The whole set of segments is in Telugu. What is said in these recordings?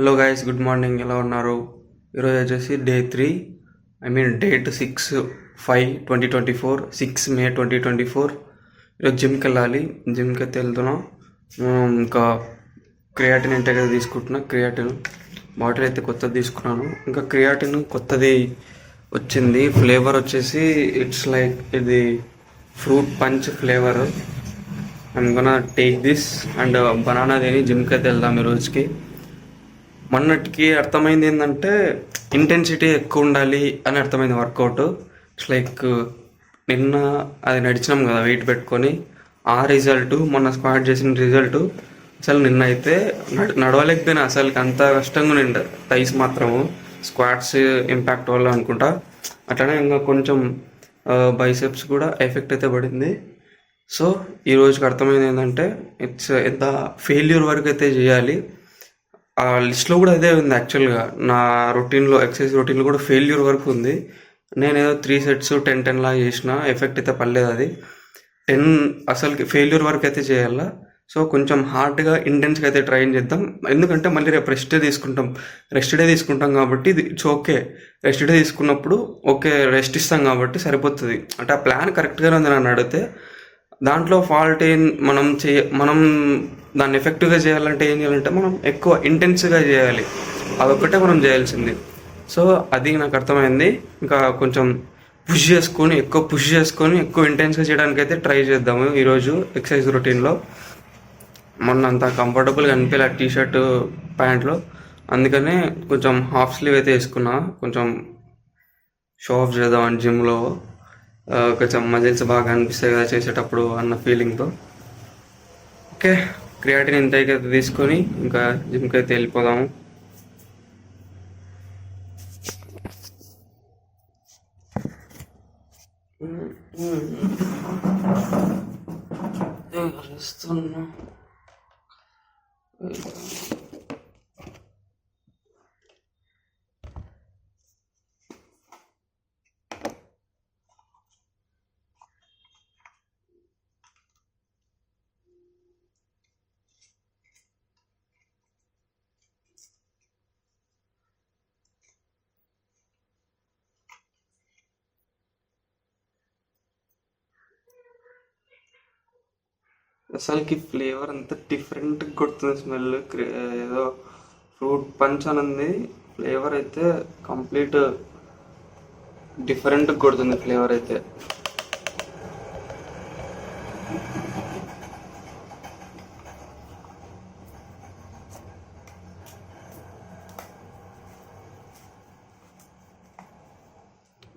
Hello guys, good morning. ఎలా ఉన్నారు? ఈరోజు వచ్చేసి డే 3, డేట్ 6/5/2024, 6 మే 2024. ఈరోజు జిమ్కి వెళ్ళాలి. జిమ్కి అయితే వెళ్తున్నాం. ఇంకా క్రియాటిన్ ఇంటే కదా తీసుకుంటున్నా. క్రియాటిన్ బాటిల్ అయితే కొత్తది తీసుకున్నాను. ఇంకా క్రియాటిన్ కొత్తది వచ్చింది. ఫ్లేవర్ వచ్చేసి ఇట్స్ లైక్ ఇది fruit punch flavour. I'm gonna take this and banana తిని జిమ్కి అయితే వెళ్దాం ఈ రోజుకి. మొన్నటికి అర్థమైంది ఏంటంటే ఇంటెన్సిటీ ఎక్కువ ఉండాలి అని అర్థమైంది వర్కౌట్. ఇట్స్ లైక్ నిన్న అది నడిచినాం కదా వెయిట్ పెట్టుకొని, ఆ రిజల్ట్ మొన్న స్క్వాట్ చేసిన రిజల్ట్ అసలు నిన్న అయితే నడవలేకపోయినా. అసలు అంత కష్టంగా నిండ థైస్ మాత్రము స్క్వాట్స్ ఇంపాక్ట్ వల్ల అనుకుంటా. అట్లనే ఇంకా కొంచెం బైసెప్స్ కూడా ఎఫెక్ట్ అయితే పడింది. సో ఈ రోజుకి అర్థమైంది ఏంటంటే ఇట్స్ ఎంత ఫెయిల్యూర్ వరకు అయితే చేయాలి. ఆ లిస్ట్లో కూడా అదే ఉంది. యాక్చువల్గా నా రొటీన్లో, ఎక్సర్సైజ్ రొటీన్లో కూడా ఫెయిల్యూర్ వరకు ఉంది. నేను ఏదో 3 sets 10-10 లాగా చేసిన, ఎఫెక్ట్ అయితే పడలేదు. అది 10 అసలుకి ఫెయిల్యూర్ వరకు అయితే చేయాలా. సో కొంచెం హార్డ్గా ఇంటెన్స్గా అయితే ట్రై చేద్దాం. ఎందుకంటే మళ్ళీ రేపు రెస్ట్ డే తీసుకుంటాం కాబట్టి ఇది ఇట్స్ ఓకే. రెస్ట్ డే తీసుకున్నప్పుడు ఓకే, రెస్ట్ ఇస్తాం కాబట్టి సరిపోతుంది. అంటే ఆ ప్లాన్ కరెక్ట్గానే ఉంది నన్ను అడిగితే. దాంట్లో ఫాల్ట్ మనం దాన్ని ఎఫెక్టివ్గా చేయాలంటే ఏం చేయాలంటే మనం ఎక్కువ ఇంటెన్స్గా చేయాలి. అదొక్కటే మనం చేయాల్సింది. సో అది నాకు అర్థమైంది. ఇంకా కొంచెం పుష్ చేసుకొని ఎక్కువ ఇంటెన్స్గా చేయడానికి అయితే ట్రై చేద్దాము ఈరోజు ఎక్సర్సైజ్ రొటీన్లో. మొన్న అంత కంఫర్టబుల్గా అనిపించలే టీషర్ట్ ప్యాంట్లో, అందుకనే కొంచెం హాఫ్ స్లీవ్ అయితే వేసుకున్నా. కొంచెం షో ఆఫ్ చేద్దామని జిమ్లో. కొంచెం మజిల్స్ బాగా అనిపిస్తాయి కదా చేసేటప్పుడు అన్న ఫీలింగ్తో. ఓకే, క్రియాటిన్ ఇంతైతే తీసుకొని ఇంకా జిమ్కి అయితే వెళ్ళిపోదాము. అసలుకి ఫ్లేవర్ అంత డిఫరెంట్ కొడుతుంది. స్మెల్ ఏదో ఫ్రూట్ పంచ్ అని ఉంది. ఫ్లేవర్ అయితే కంప్లీట్ డిఫరెంట్ కొడుతుంది ఫ్లేవర్ అయితే.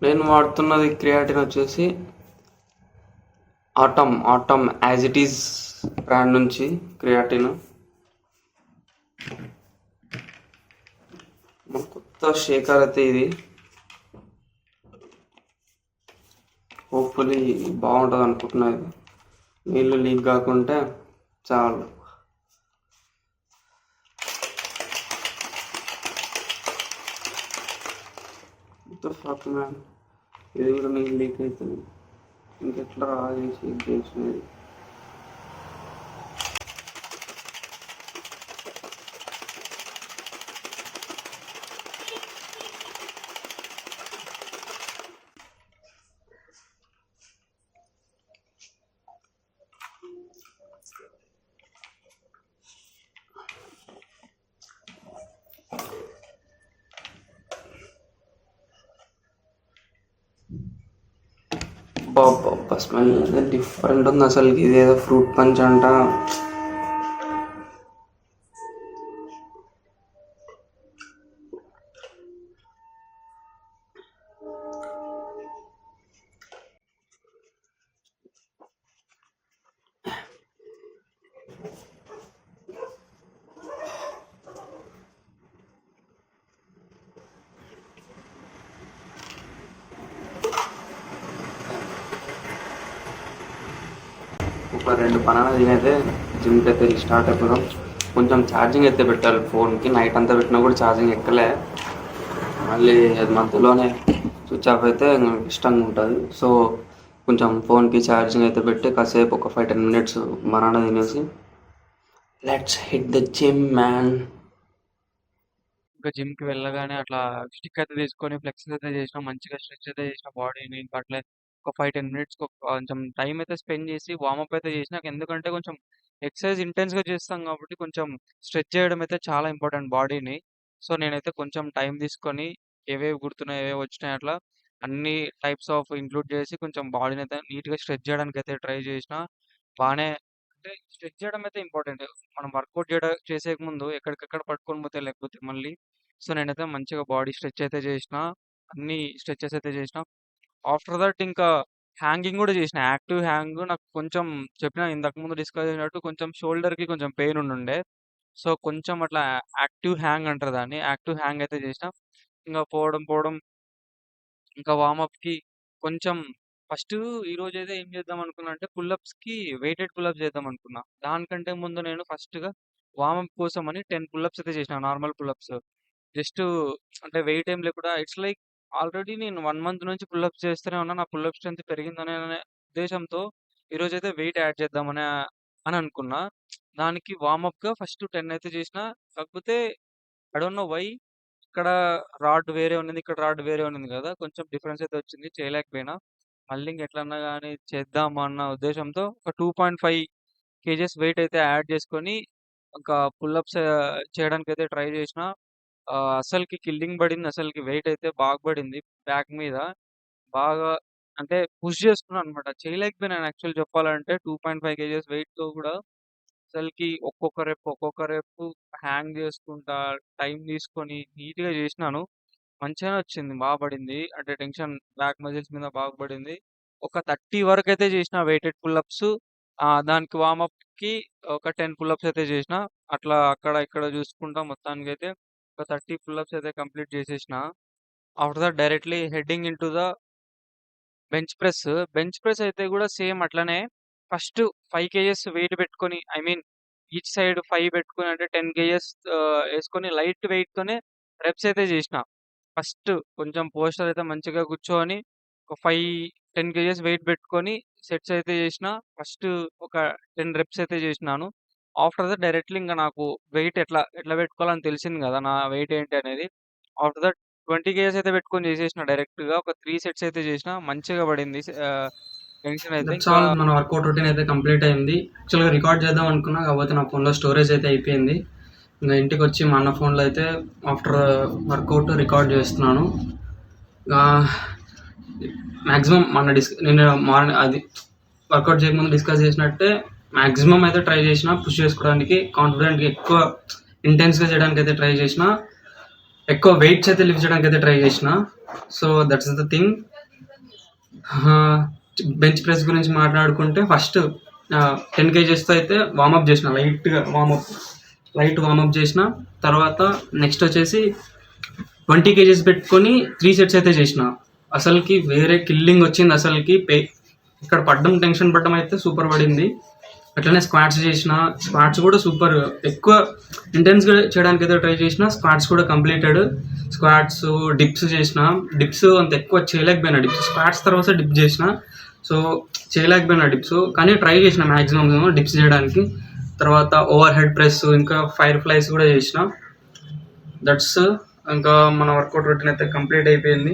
నేను వాడుతున్నది క్రియాటిన్ వచ్చేసి atom as it is brand నుంచి క్రియాటిన్. మన కొత్త షేకర్ అయితే ఇది. హోప్ఫుల్లీ బాగుంటుంది అనుకుంటున్నా. ఇది నీళ్ళు లీక్ కాకుంటే చాలు. మ్యాన్, ఇది కూడా నీళ్ళు లీక్ అవుతుంది. ఇంకెట్లా రాజేసి చేసినది. స్మెల్ డిఫరెంట్ ఉంది అసలుకి. ఇదేదో ఫ్రూట్ పంచ్ అంట. ఒక 2 బనానా తినైతే జిమ్కి అయితే స్టార్ట్ అయిపోదాం. కొంచెం ఛార్జింగ్ అయితే పెట్టాలి ఫోన్కి. నైట్ అంతా పెట్టినా కూడా ఛార్జింగ్ ఎక్కలే. మళ్ళీ అది మధ్యలోనే స్విచ్ ఆఫ్ అయితే ఇష్టంగా ఉంటుంది. సో కొంచెం ఫోన్కి ఛార్జింగ్ అయితే పెట్టి కాసేపు ఒక 5-10 minutes బనానా తినేసి let's hit the gym man. ఇంకా జిమ్‌కి వెళ్ళగానే అట్లా స్టిక్ అయితే తీసుకొని ఫ్లెక్సెస్ అయితే చేసినా. మంచిగా స్ట్రెచ్ అయితే చేసినా బాడీని. ఇంకా అట్లే ఒక 5, 10 మినిట్స్‌కి కొంచెం టైం అయితే స్పెండ్ చేసి వార్మప్ అయితే చేసినా. ఎందుకంటే కొంచెం ఎక్సర్సైజ్ ఇంటెన్స్‌గా చేస్తాం కాబట్టి కొంచెం స్ట్రెచ్ చేయడం అయితే చాలా ఇంపార్టెంట్ బాడీని. సో, నేనైతే కొంచెం టైం తీసుకొని ఏవేవి గుర్తున్నాయి, ఏవేవి వచ్చినాయి అట్లా అన్ని టైప్స్ ఆఫ్ ఇంక్లూడ్ చేసి కొంచెం బాడీని అయితే నీట్‌గా స్ట్రెచ్ చేయడానికైతే ట్రై చేసినా. బానే అంటే స్ట్రెచ్ చేయడం అయితే ఇంపార్టెంట్. మనం వర్కౌట్ చేసేక ముందు ఎక్కడికక్కడ పట్టుకొని పోతే లేకపోతే మళ్ళీ. సో, నేనైతే మంచిగా బాడీ స్ట్రెచ్ అయితే చేసినా. అన్ని స్ట్రెచెస్ అయితే చేసినా. ఆఫ్టర్ దట్ ఇంకా హ్యాంగింగ్ గూడా చేసినా. యాక్టివ్ హ్యాంగ్ నాకు కొంచెం చెప్పినా ఇంతకు ముందు డిస్కస్ చేసినట్టు కొంచెం షోల్డర్‌కి కొంచెం పెయిన్ ఉండుండే. సో, కొంచెం అట్లా యాక్టివ్ హ్యాంగ్ అంటారు దాన్ని. యాక్టివ్ హ్యాంగ్ అయితే చేసినా. ఇంగ పోవడం ఇంకా వార్మప్‌కి కొంచెం ఫస్టు ఈరోజైతే ఏం చేద్దాం అనుకున్నా అంటే పుల్లప్స్‌కి వెయిటెడ్ పుల్లప్స్ చేద్దాం అనుకున్నా. దానికంటే ముందు నేను ఫస్ట్‌గా వార్మప్ కోసమని 10 పుల్లప్స్ అయితే చేసినా నార్మల్ పుల్లప్స్. జస్టు అంటే వెయిట్ ఏం లేకుండా ఇట్స్ లైక్ ఆల్రెడీ నేను 1 మంత్ నుంచి పుల్లప్స్ చేస్తూనే ఉన్నా. నా పుల్లప్ స్ట్రెంత్ పెరిగిందనే ఉద్దేశంతో ఈరోజైతే వెయిట్ యాడ్ చేద్దామని అని అనుకున్నా. దానికి వార్మప్‌గా ఫస్ట్ 10 అయితే చేసినా. కాకపోతే ఐ డోంట్ నో వై ఇక్కడ రాడ్ వేరే ఉన్నది. ఇక్కడ రాడ్ వేరే ఉన్నది గదా! కొంచెం డిఫరెన్స్ అయితే వచ్చింది. చేయలేకపోయినా. మళ్ళీ ఇంక ఎట్లన్నా గాని చేద్దాం అన్న ఉద్దేశంతో ఒక 2.5 కేజీస్ వెయిట్ అయితే యాడ్ చేసుకొని ఇంకా పుల్లప్స్ చేయడానికైతే ట్రై చేసినా. అసలకి కిల్లింగ్ పడింది. అసలకి వెయిట్ అయితే బాగా పడింది బ్యాక్ మీద. బాగా అంటే పుష్ చేసుకున్నాననమాట. చేయలేకపోయినాను యాక్చువల్లీ చెప్పాలంటే 2.5 కేజీస్ వెయిట్‌తో గూడా అసలకి ఒక్కొక్క రెప్ హ్యాంగ్ చేసుకుంటా, టైం తీసుకొని నీట్‌గా చేసినాను. మంచిగానే వచ్చింది. పడింది. అంటే టెన్షన్ బ్యాక్ మజిల్స్ మీద బాగా పడింది. ఒక 30 వరకైతే చేసినా వెయిటెడ్ పుల్ అప్స్. దానికి వార్మప్‌కి ఒక 10 పుల్ అప్స్ అయితే చేసినా. అట్లా అక్కడ ఇక్కడ చూసుకుంటా మొత్తానికైతే ఒక 30 పుల్ అప్స్ అయితే కంప్లీట్ చేసేసినా. After that directly heading into the bench press. Bench press అయితే గూడా సేమ్ అట్లనే ఫస్ట్ 5 కేజెస్ వెయిట్ పెట్టుకొని ఐ మీన్ ఈచ్ సైడ్ 5 పెట్టుకొని అంటే 10 కేజెస్ యేసుకొని లైట్ వెయిట్‌తోనే రెప్స్ అయితే జేసినా. ఫస్ట్ కొంచెం పోస్చర్ అయితే మంచిగా కూర్చొని ఒక 5, 10 కేజెస్ వెయిట్ పెట్టుకొని సెట్స్ అయితే జేసినా. ఫస్ట్ ఒక 10 రెప్స్ అయితే జేసినాను. ఆఫ్టర్ దట్ డైరెక్ట్‌లీ ఇంక నాకు వెయిట్ ఎట్లా పెట్టుకోవాలని తెలిసింది గదా! నా వెయిట్ ఏంటి అనేది. ఆఫ్టర్ దట్ 20 కేజెస్ అయితే పెట్టుకొని చేసేసిన డైరెక్ట్‌గా. ఒక 3 సెట్స్ అయితే చేసినా. మంచిగా పడింది. టెన్షన్ అయితే దట్స్ ఇంకా ఆల్. మన వర్కౌట్ రొటీన్ అయితే కంప్లీట్ అయింది. యాక్చువల్‌గా రికార్డ్ చేద్దాం అనుకున్నా. కాకపోతే నా ఫోన్‌లో స్టోరేజ్ అయితే అయిపోయింది. ఇంక ఇంటికొచ్చి మా అన్న ఫోన్‌లో అయితే ఆఫ్టర్ వర్కౌట్ రికార్డ్ చేస్తున్నాను. మాక్సిమం నిన్న మార్నింగ్ అది వర్కౌట్ చేయకముందు డిస్కస్ చేసినట్టే మాక్సిమం అయితే ట్రై చేసిన పుష్ చేసుకోవడానికి, కాన్ఫిడెంట్‌గా ఎక్కువ ఇంటెన్స్‌గా చేయడానికి అయితే ట్రై చేసిన. ఎక్కువ వెయిట్స్ అయితే లిఫ్ట్ చేయడానికి అయితే ట్రై చేసిన. So that's the thing. Bench press గురించి మాట్లాడుకుంటే ఫస్ట్ 10 కేజెస్తో అయితే వార్మప్ చేసిన, లైట్ వార్మప్ చేసిన. తర్వాత నెక్స్ట్ వచ్చేసి 20 కేజెస్ పెట్టుకొని 3 సెట్స్ అయితే చేసిన. అసలుకి వేరే కిల్లింగ్ వచ్చింది. అసలుకి ఇక్కడ టెన్షన్ పడ్డం అయితే సూపర్ పడింది. అట్లనే స్క్వాట్స్ చేసిన. స్క్వాట్స్ కూడా సూపర్ ఎక్కువ ఇంటెన్స్గా చేయడానికి అయితే ట్రై చేసిన. స్క్వాట్స్ కూడా కంప్లీటెడ్. స్క్వాట్స్ డిప్స్ చేసిన. డిప్స్ అంత ఎక్కువ చేయలేకపోయినా. డిప్స్ స్క్వాట్స్ తర్వాత డిప్ చేసిన. సో చేయలేకపోయినా డిప్స్, కానీ ట్రై చేసిన మ్యాక్సిమం డిప్స్ చేయడానికి. తర్వాత ఓవర్ హెడ్ ప్రెస్, ఇంకా ఫైర్ ఫ్లైస్ కూడా చేసిన. దట్స్ ఇంకా మన వర్కౌట్ రొటీన్ అయితే కంప్లీట్ అయిపోయింది.